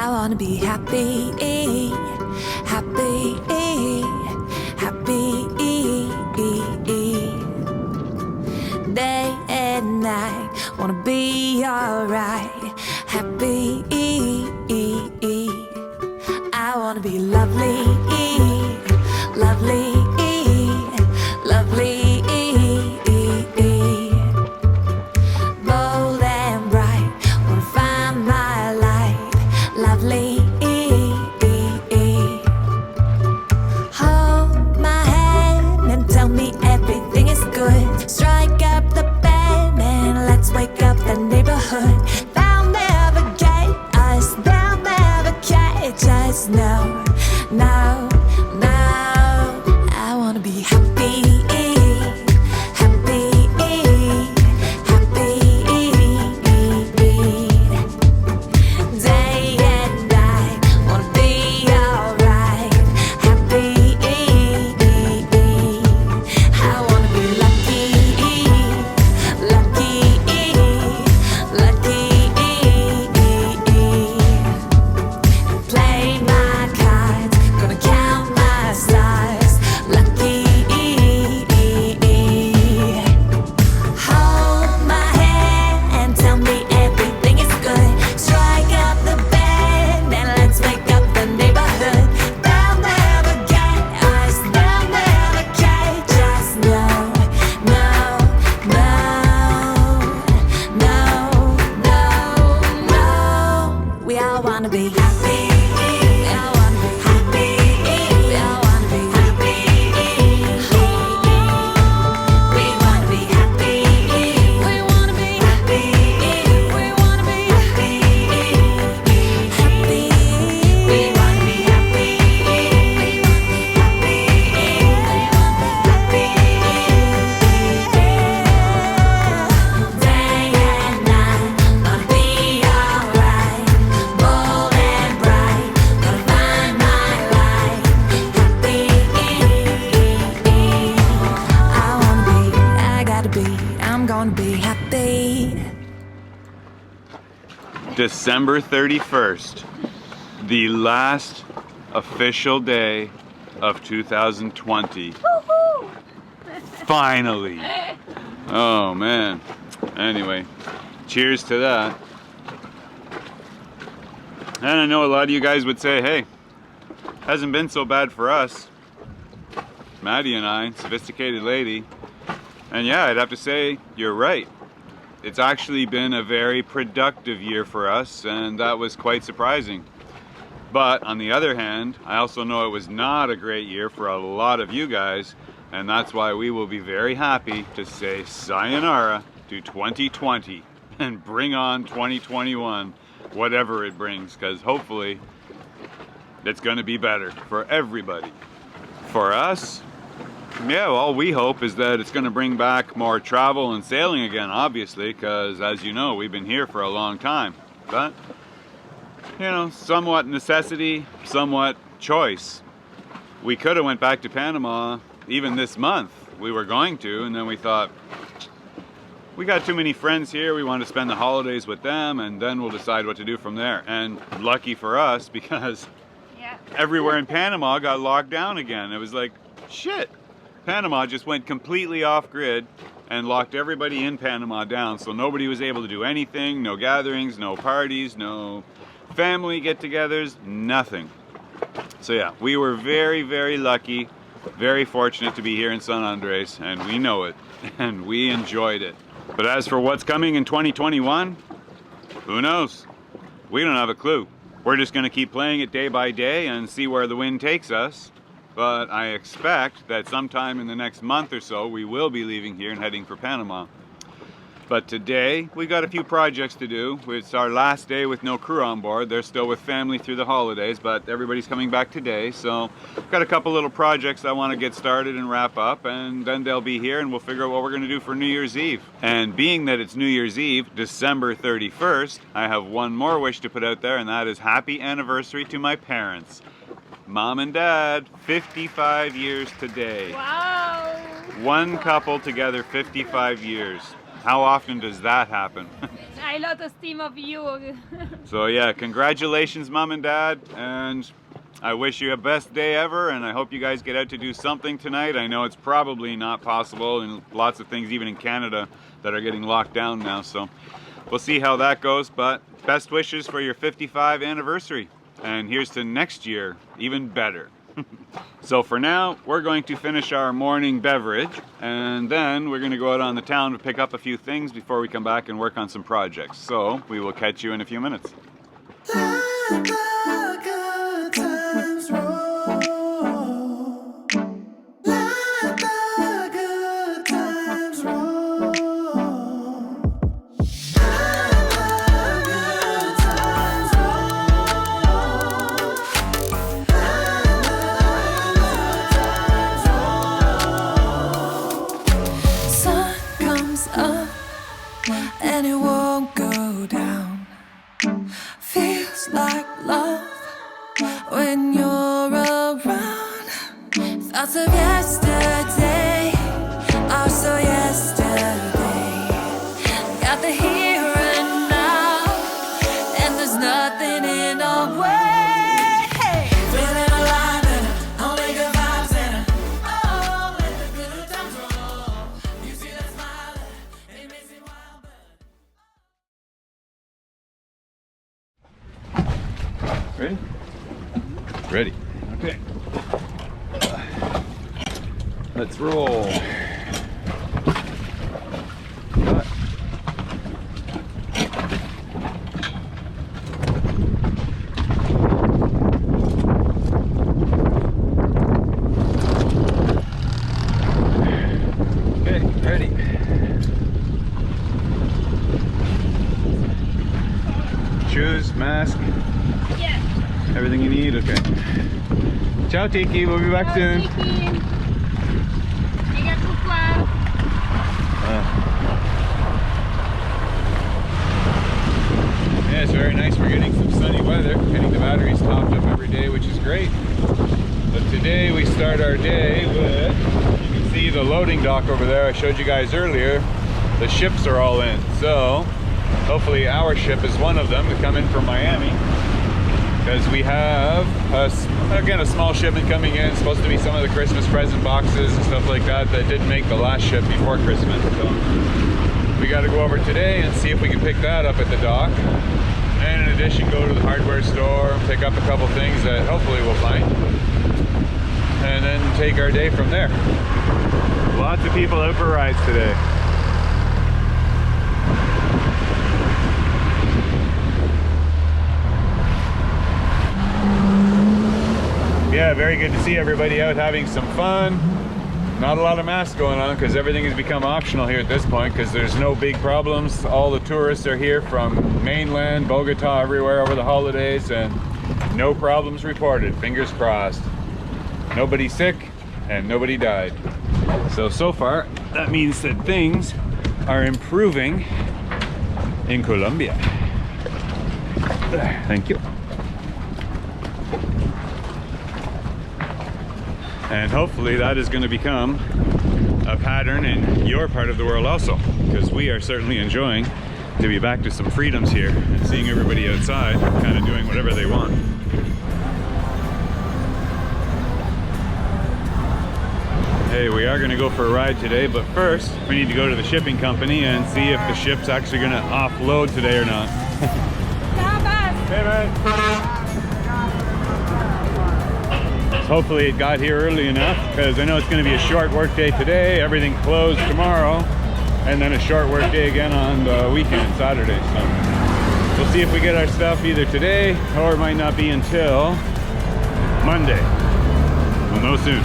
I wanna be happy, happy, happy. Day and night, wanna be alright, happy. I wanna be lovely, lovely, lovely. Bold and bright, wanna find my light, lovely. Hold my hand and tell me everything is good. Strike up the band and let's wake up the neighborhood. They'll never get us, they'll never catch us. No, no, no. I wanna be happy, happy, happy. Day and night, wanna be alright, happy. I wanna be lucky, lucky, lucky. Play my cards, gonna count my stars, lucky. Hold my hand and tell me everything is good. Strike up the band and let's wake up the neighborhood. They'll never get us, they'll never catch us. No, no, no, no, no, no. We all wanna be happy. We all wanna be happy. We all wanna be happy. We wanna be happy. We wanna be happy. We wanna be happy. Happy. We wanna be happy. Happy. Day and night, gonna be alright. Bold and bright, gonna find my light. Happy. I wanna be, I gotta be, I'm gonna be happy. December 31st, the last official day of 2020. Finally. Oh man. Anyway, cheers to that. And I know a lot of you guys would say, hey, hasn't been so bad for us. Maddie and I, sophisticated lady. And yeah, I'd have to say, you're right. It's actually been a very productive year for us, and that was quite surprising. But on the other hand, I also know it was not a great year for a lot of you guys, and that's why we will be very happy to say sayonara to 2020 and bring on 2021, whatever it brings, because hopefully it's going to be better for everybody. For us, yeah, all we hope is that it's going to bring back more travel and sailing again, obviously, because as you know, we've been here for a long time. But, you know, somewhat necessity, somewhat choice. We could have went back to Panama even this month. We were going to, and then we thought, we got too many friends here, we want to spend the holidays with them, and then we'll decide what to do from there. And lucky for us, because everywhere in Panama got locked down again. It was like, shit. Panama just went completely off grid and locked everybody in Panama down, so nobody was able to do anything, no gatherings, no parties, no family get-togethers, nothing. So yeah, we were very, very lucky, very fortunate to be here in San Andres, and we know it, and we enjoyed it. But as for what's coming in 2021, who knows? We don't have a clue. We're just going to keep playing it day by day and see where the wind takes us. But I expect that sometime in the next month or so, we will be leaving here and heading for Panama. But today, we got a few projects to do. It's our last day with no crew on board. They're still with family through the holidays, but everybody's coming back today. So I've got a couple little projects I want to get started and wrap up, and then they'll be here and we'll figure out what we're going to do for New Year's Eve. And being that it's New Year's Eve, December 31st, I have one more wish to put out there, and that is happy anniversary to my parents. Mom and Dad, 55 years today. Wow! One couple together 55 years. How often does that happen? I a lot of esteem of you. So yeah, congratulations, Mom and Dad, and I wish you a best day ever, and I hope you guys get out to do something tonight. I know it's probably not possible, and lots of things even in Canada that are getting locked down now, so we'll see how that goes, but best wishes for your 55 anniversary, and here's to next year, even better. So for now, we're going to finish our morning beverage, and then we're going to go out on the town to pick up a few things before we come back and work on some projects. So we will catch you in a few minutes. And it won't go down. Feels like love when you're around. Thoughts of yesterday are so yesterday. Got the here and now, and there's nothing in our way. Feeling alive and only good vibes in it. Oh, let the good times roll. You see that smile, it makes me wild. Ready? Ready. Okay. Let's roll. Cut. Okay, ready. Shoes, mask. Yes. Everything you need? Okay. Ciao, Tiki. We'll be back soon. Inga choklad. Yeah, it's very nice. We're getting some sunny weather. Getting the batteries topped up every day, which is great. But today we start our day with, you can see the loading dock over there I showed you guys earlier. The ships are all in. So hopefully our ship is one of them to come in from Miami. Because we have, again, a small shipment coming in, supposed to be some of the Christmas present boxes and stuff like that that didn't make the last ship before Christmas. So we got to go over today and see if we can pick that up at the dock. And in addition, go to the hardware store, pick up a couple things that hopefully we'll find. And then take our day from there. Lots of people out for rides today. Yeah, very good to see everybody out having some fun. Not a lot of masks going on because everything has become optional here at this point because there's no big problems. All the tourists are here from mainland, Bogota, everywhere over the holidays, and no problems reported. Fingers crossed. Nobody sick and nobody died. So far, that means that things are improving in Colombia. Thank you. And hopefully that is going to become a pattern in your part of the world also, because we are certainly enjoying to be back to some freedoms here and seeing everybody outside kind of doing whatever they want. Hey, we are going to go for a ride today, but first we need to go to the shipping company and see if the ship's actually going to offload today or not. Hey man. Hopefully it got here early enough, because I know it's going to be a short work day today, everything closed tomorrow, and then a short work day again on the weekend, Saturday. So we'll see if we get our stuff either today, or it might not be until Monday. We'll know soon.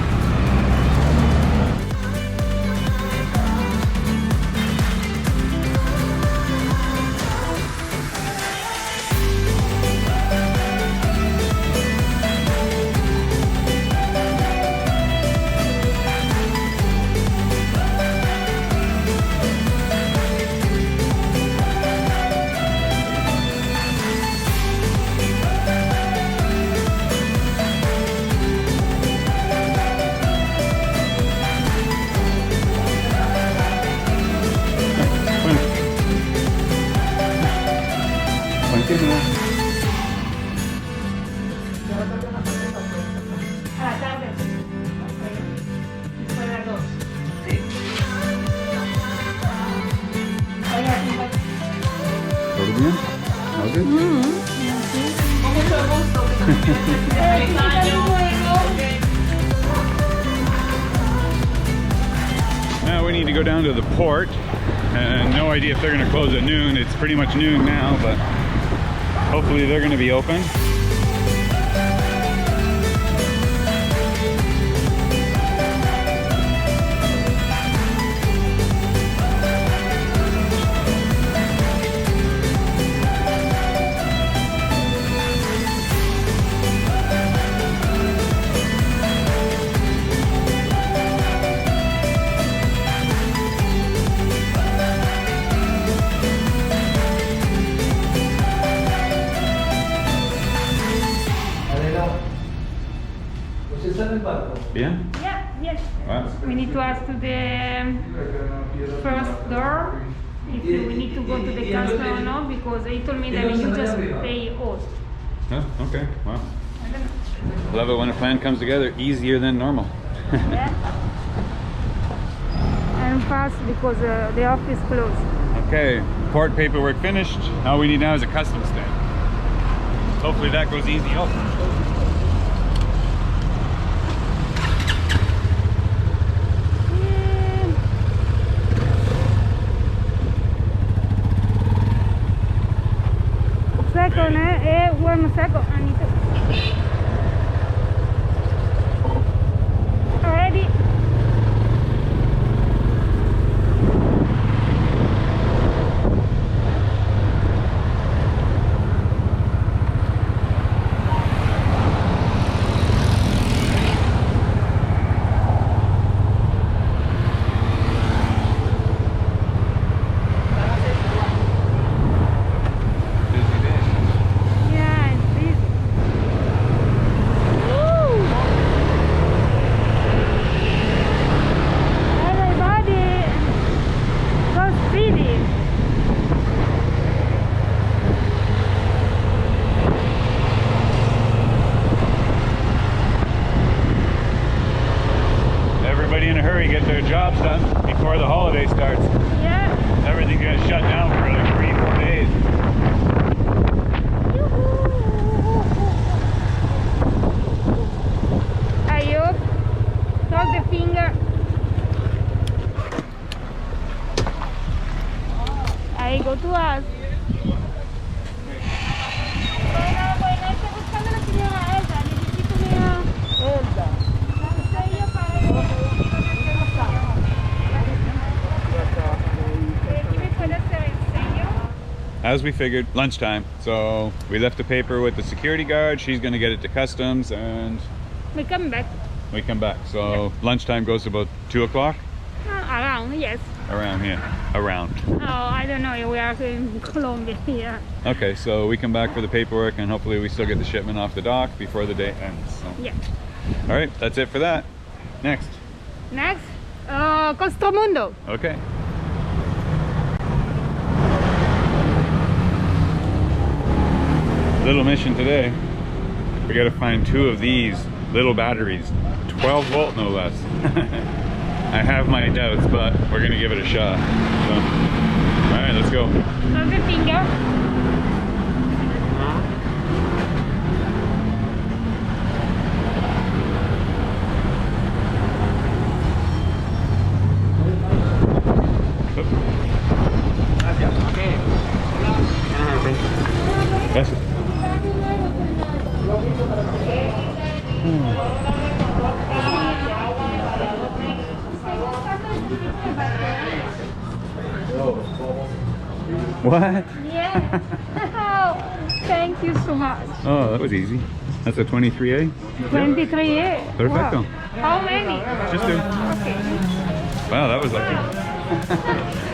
Now we need to go down to the port, and no idea if they're going to close at noon. It's pretty much noon now, but hopefully they're going to be open. Yeah? Yeah, yes. Wow. We need to ask to the first door if we need to go to the castle or not, because they told me that you just pay us. Oh, okay. Wow. I don't know. Love it when a plan comes together easier than normal. Yeah. And fast because the office closed. Okay, port paperwork finished. All we need now is a customs stamp. Hopefully that goes easy also. Second, one second. I need to. Ready? Yeah, it's busy. Woo! Everybody, so speedy. Everybody in a hurry, get their jobs done before the holiday starts. Yeah. Everything's gonna shut down for like 3-4 days. Ayup, cross the finger. Ahí, go to us. Bueno, estoy buscando a la señora Elsa. Necesito una Elsa. La sello para ¿Qué me puede hacer el sello? As we figured, lunchtime. So we left the paper with the security guard. She's gonna get it to customs and We come back. we come back. So lunchtime goes to about 2 o'clock Around, yes. around here. Around. Oh, I don't know. We are in Colombia here. Okay, so we come back for the paperwork and hopefully we still get the shipment off the dock before the day ends. So. Yeah. All right, that's it for that. Next. Next, Costromundo. Okay. Little mission today. We gotta find 2 of these little batteries. 12 volt no less. I have my doubts, but we're gonna give it a shot. So, all right, let's go. Cross the finger. Gracias. What? Yeah. Thank you so much. Oh, that was easy. That's a 23A? 23A. Perfecto. Wow. How many? Just 2. Okay. Wow, that was lucky.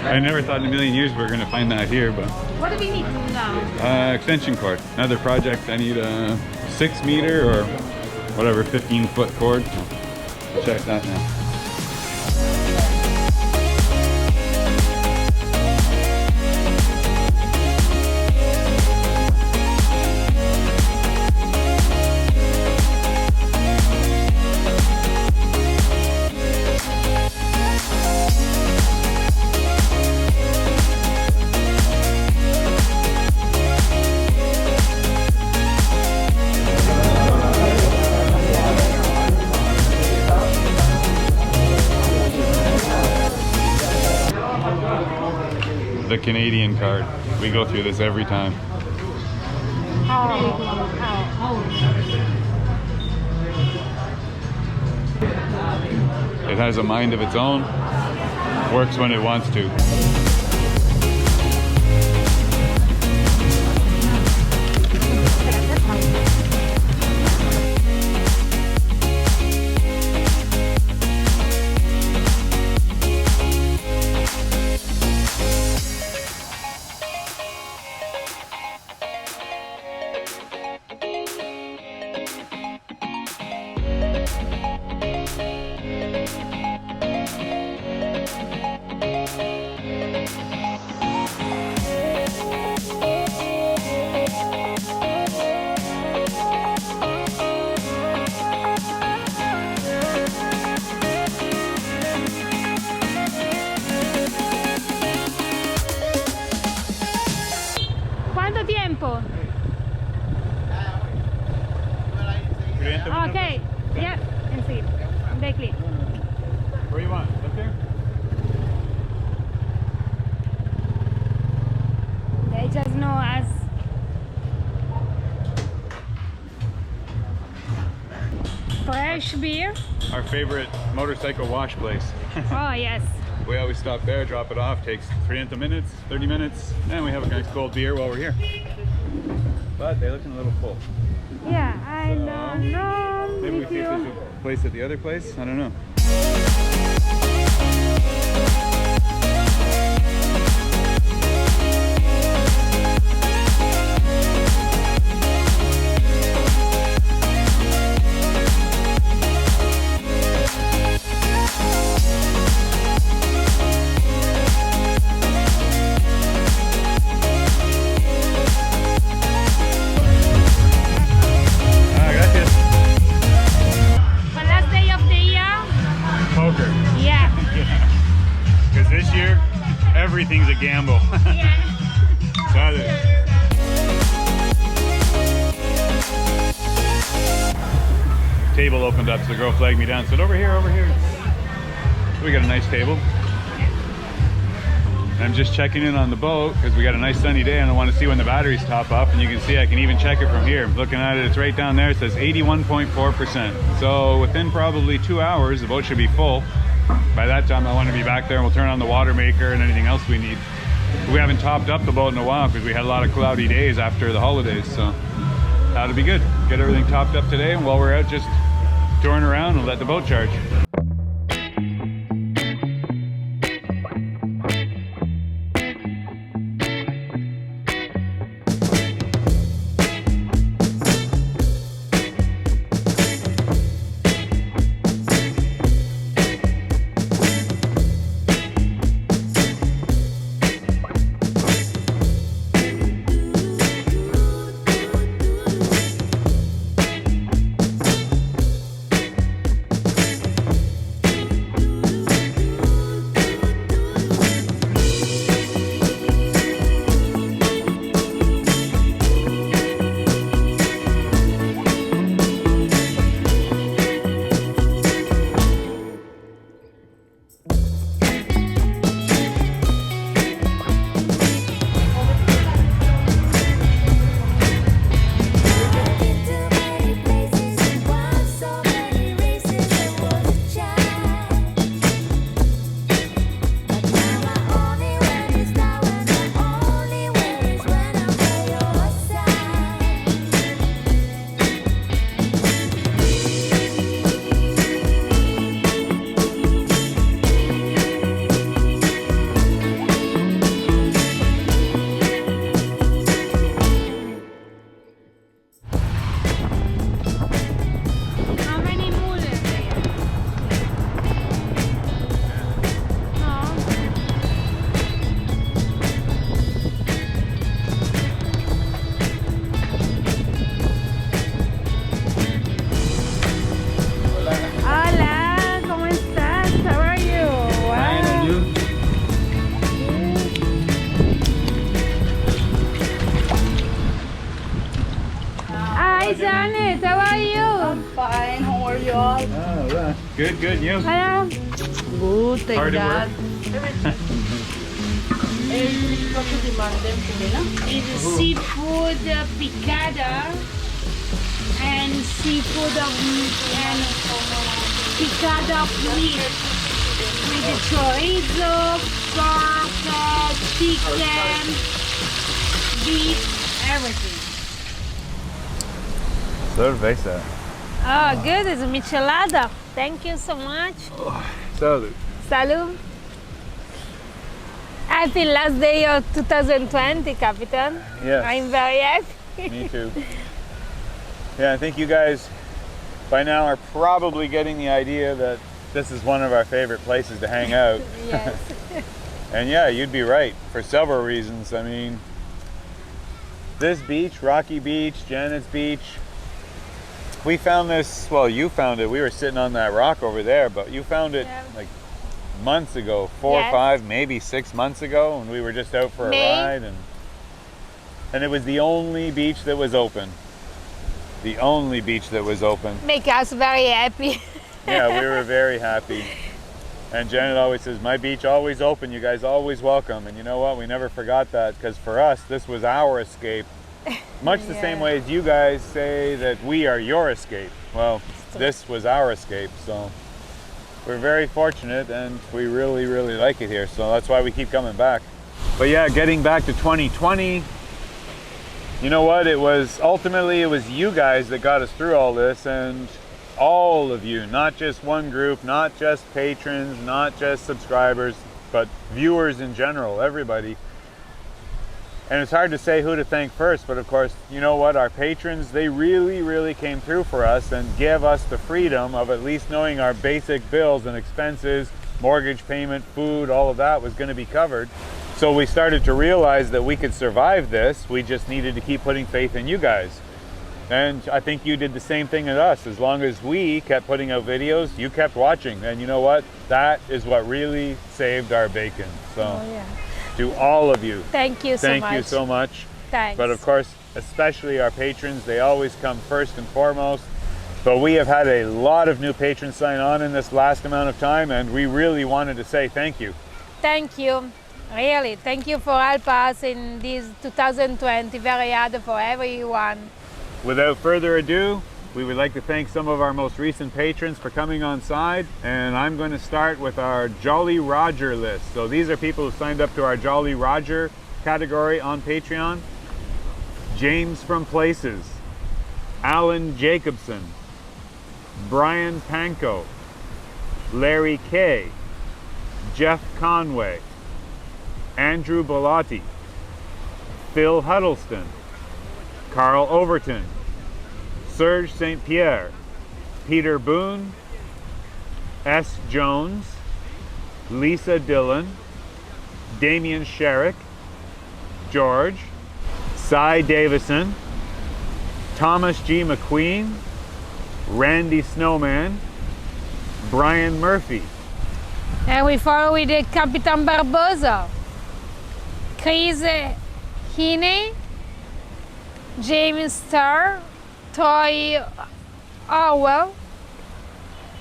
I never thought in a million years we were going to find that here, but... What do we need now? Extension cord. Another project, I need a 6 meter or whatever, 15-foot cord. So check that now. the Canadian card. We go through this every time. It has a mind of its own, works when it wants to. Tiempo. Okay. Yeah. And see. Exactly. Where you want? Up there? They just know us. Fresh beer. Our favorite motorcycle wash place. Oh yes. We always stop there, drop it off, takes 30 minutes, and we have a nice cold beer while we're here. But they're looking a little full. Yeah, I don't know. Maybe we see if there's a place at the other place. I don't know. Everything's a gamble. Yeah. Table opened up, so the girl flagged me down. Said, over here, over here. We got a nice table. And I'm just checking in on the boat because we got a nice sunny day and I want to see when the batteries top up. And you can see I can even check it from here. Looking at it, it's right down there. It says 81.4%. So within probably 2 hours, the boat should be full. By that time I want to be back there and we'll turn on the water maker and anything else we need. We haven't topped up the boat in a while because we had a lot of cloudy days after the holidays, so that'll be good. Get everything topped up today, and while we're out just touring around and let the boat charge. Janet, how are you? I'm fine. How are you all? Oh, yeah. Good, good. You? Hello. Good, thank Hard God. at work? il proprio di mare pure, no? It's seafood picada and seafood and picada with the chorizo, pork, chicken, beef, everything. Cerveza. Oh, good. It's a michelada. Thank you so much. Salud. Salud. Happy last day of 2020, Capitan. Yes. I'm very happy. Me too. Yeah, I think you guys by now are probably getting the idea that this is one of our favorite places to hang out. Yes. And yeah, you'd be right for several reasons. I mean, this beach, Rocky Beach, Janet's Beach, we found this, well, you found it. We were sitting on that rock over there, but you found it like months ago, 4 or 5, maybe 6 months ago, when we were just out for a ride, and it was the only beach that was open. The only beach that was open. Make us very happy. Yeah, we were very happy. And Janet always says, my beach always open, you guys always welcome. And you know what, we never forgot that, because for us, this was our escape. Much the same way as you guys say that we are your escape. Well, this was our escape, so we're very fortunate and we really, really like it here. So that's why we keep coming back. But yeah, getting back to 2020, you know what, ultimately it was you guys that got us through all this, and all of you, not just one group, not just patrons, not just subscribers, but viewers in general, everybody. And it's hard to say who to thank first, but of course, you know what, our patrons, they really, really came through for us and gave us the freedom of at least knowing our basic bills and expenses, mortgage payment, food, all of that was going to be covered. So we started to realize that we could survive this. We just needed to keep putting faith in you guys. And I think you did the same thing as us. As long as we kept putting out videos, you kept watching. And you know what? That is what really saved our bacon. So to all of you, thank you so much. Thank you so much. Thanks. But of course, especially our patrons, they always come first and foremost. But we have had a lot of new patrons sign on in this last amount of time, and we really wanted to say thank you. Thank you. Really, thank you for help us in this 2020, very hard for everyone. Without further ado, we would like to thank some of our most recent patrons for coming on side, and I'm going to start with our Jolly Roger list. So these are people who signed up to our Jolly Roger category on Patreon. James from Places, Alan Jacobson, Brian Panko, Larry Kay, Jeff Conway, Andrew Bellotti, Phil Huddleston, Carl Overton, Serge St. Pierre, Peter Boone, S. Jones, Lisa Dillon, Damian Sherrick, George, Cy Davison, Thomas G. McQueen, Randy Snowman, Brian Murphy. And we follow with the Capitan Barbosa, Chris Heaney, James Starr, Troy Orwell,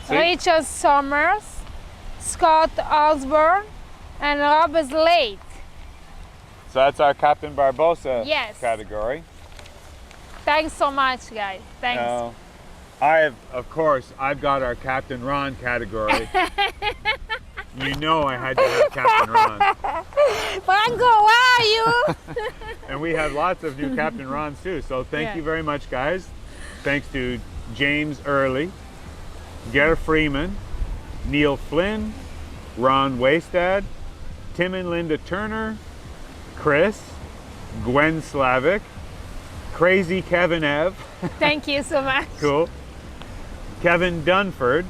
Richard Summers, Scott Osborne, and Robert Slate. So that's our Captain Barbosa category. Thanks so much, guys. Thanks. Now, I've got our Captain Ron category. You know I had to have Captain Ron. Franco, where are you? And we have lots of new Captain Rons too. So thank you very much, guys. Thanks to James Early, Gare Freeman, Neil Flynn, Ron Waystad, Tim and Linda Turner, Chris, Gwen Slavic, Crazy Kevin Ev. Thank you so much. Cool. Kevin Dunford,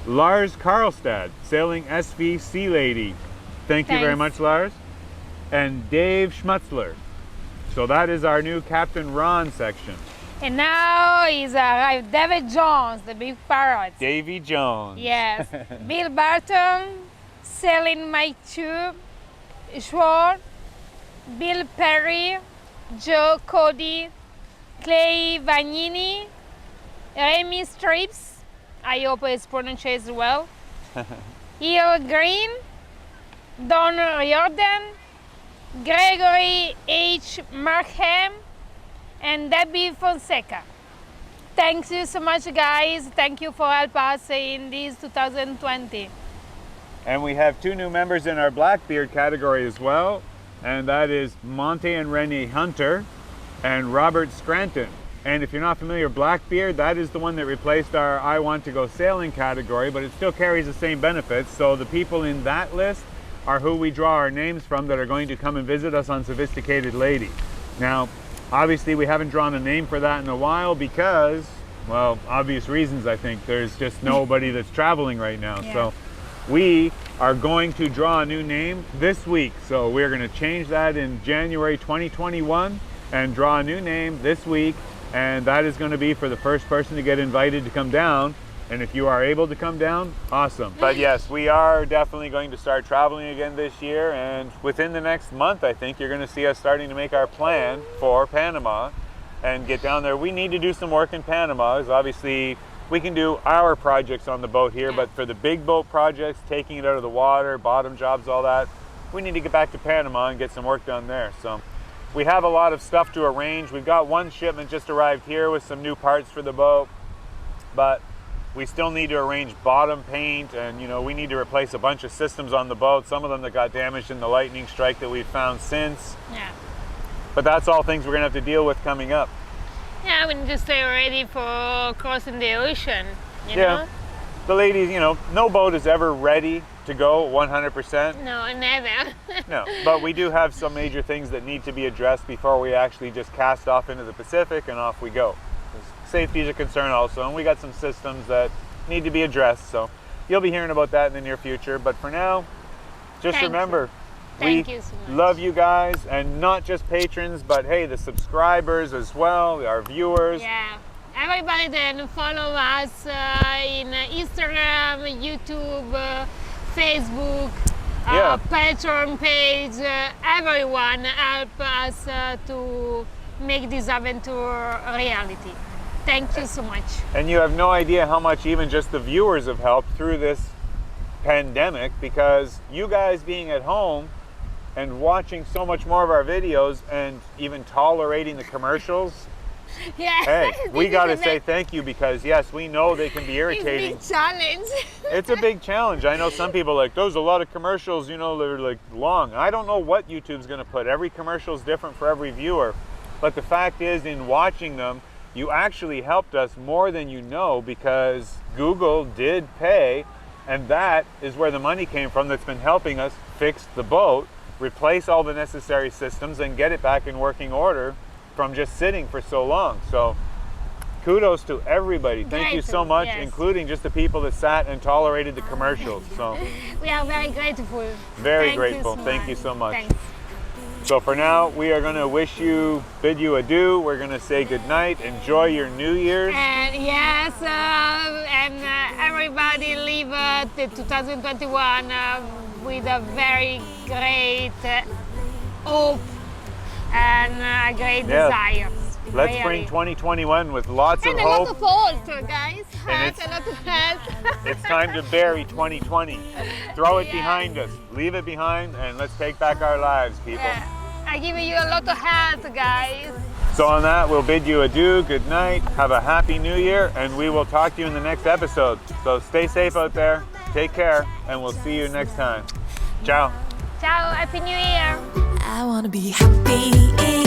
Lars Karlstad, Sailing SV Sea Lady. Thank you very much, Lars. And Dave Schmutzler. So that is our new Captain Ron section. And now he's arrived David Jones, the big parrot. Davy Jones. Yes. Bill Barton, Celine Mike Tube, Schwartz, Bill Perry, Joe Cody, Clay Vagnini, Remy Strips, I hope it's pronounced well, Hill Green, Don Riordan, Gregory H. Markham, and Debbie Fonseca. Thank you so much, guys. Thank you for helping us in this 2020. And we have 2 new members in our Blackbeard category as well, and that is Monte and Renee Hunter and Robert Scranton. And if you're not familiar, Blackbeard, that is the one that replaced our I Want to Go Sailing category, but it still carries the same benefits. So the people in that list are who we draw our names from that are going to come and visit us on Sophisticated Lady. Now, obviously we haven't drawn a name for that in a while because, well, obvious reasons, I think. There's just nobody that's traveling right now. Yeah. So we are going to draw a new name this week. So we're going to change that in January 2021 and draw a new name this week. And that is going to be for the first person to get invited to come down. And if you are able to come down, awesome. But yes, we are definitely going to start traveling again this year. And within the next month, I think you're going to see us starting to make our plan for Panama and get down there. We need to do some work in Panama. As obviously, we can do our projects on the boat here, but for the big boat projects, taking it out of the water, bottom jobs, all that, we need to get back to Panama and get some work done there. So we have a lot of stuff to arrange. We've got one shipment just arrived here with some new parts for the boat, but we still need to arrange bottom paint, and you know, we need to replace a bunch of systems on the boat, some of them that got damaged in the lightning strike that we've found since. Yeah. But that's all things we're gonna have to deal with coming up. Yeah, we need to stay ready for crossing the ocean, you Yeah. know? The ladies, you know, no boat is ever ready to go 100%. No, never. No, but we do have some major things that need to be addressed before we actually just cast off into the Pacific and off we go. Safety is a concern also, and we got some systems that need to be addressed, so you'll be hearing about that in the near future. But for now, just Thank remember, Thank we you so much. love you guys, and not just patrons, but hey, the subscribers as well, our viewers. Yeah. Everybody then follow us in Instagram, YouTube, Facebook, Yeah. Patron page. Everyone help us to make this adventure a reality. Thank you so much. And you have no idea how much even just the viewers have helped through this pandemic, because you guys being at home and watching so much more of our videos and even tolerating the commercials. Yeah. Hey, we This got to is a say thank you, because yes, we know they can be irritating. It's a big challenge. It's a big challenge. I know some people are like, there's a lot of commercials, you know, they're like long. I don't know what YouTube's going to put. Every commercial is different for every viewer. But the fact is, in watching them, you actually helped us more than you know, because Google did pay, and that is where the money came from that's been helping us fix the boat, replace all the necessary systems, and get it back in working order from just sitting for so long. So kudos to everybody. Thank you so Grateful, much, yes. including just the people that sat and tolerated the commercials. So We are very grateful. very Thank grateful. You so Thank you so much. Thanks. So for now, we are going to bid you adieu. We're going to say good night. Enjoy your New Year's. And yes, everybody live the 2021 with a very great hope and a great desire. Let's Really. bring 2021 with lots And of a lot hope. of hope, guys. And Health, a lot of health. It's time to bury 2020. Throw it behind us. Leave it behind, and let's take back our lives, people. Yeah. I give you a lot of health, guys. So on that, we'll bid you adieu, good night, have a happy new year, and we will talk to you in the next episode. So stay safe out there, take care, and we'll see you next time. Ciao. Ciao, Happy New Year. I wanna be happy, happy.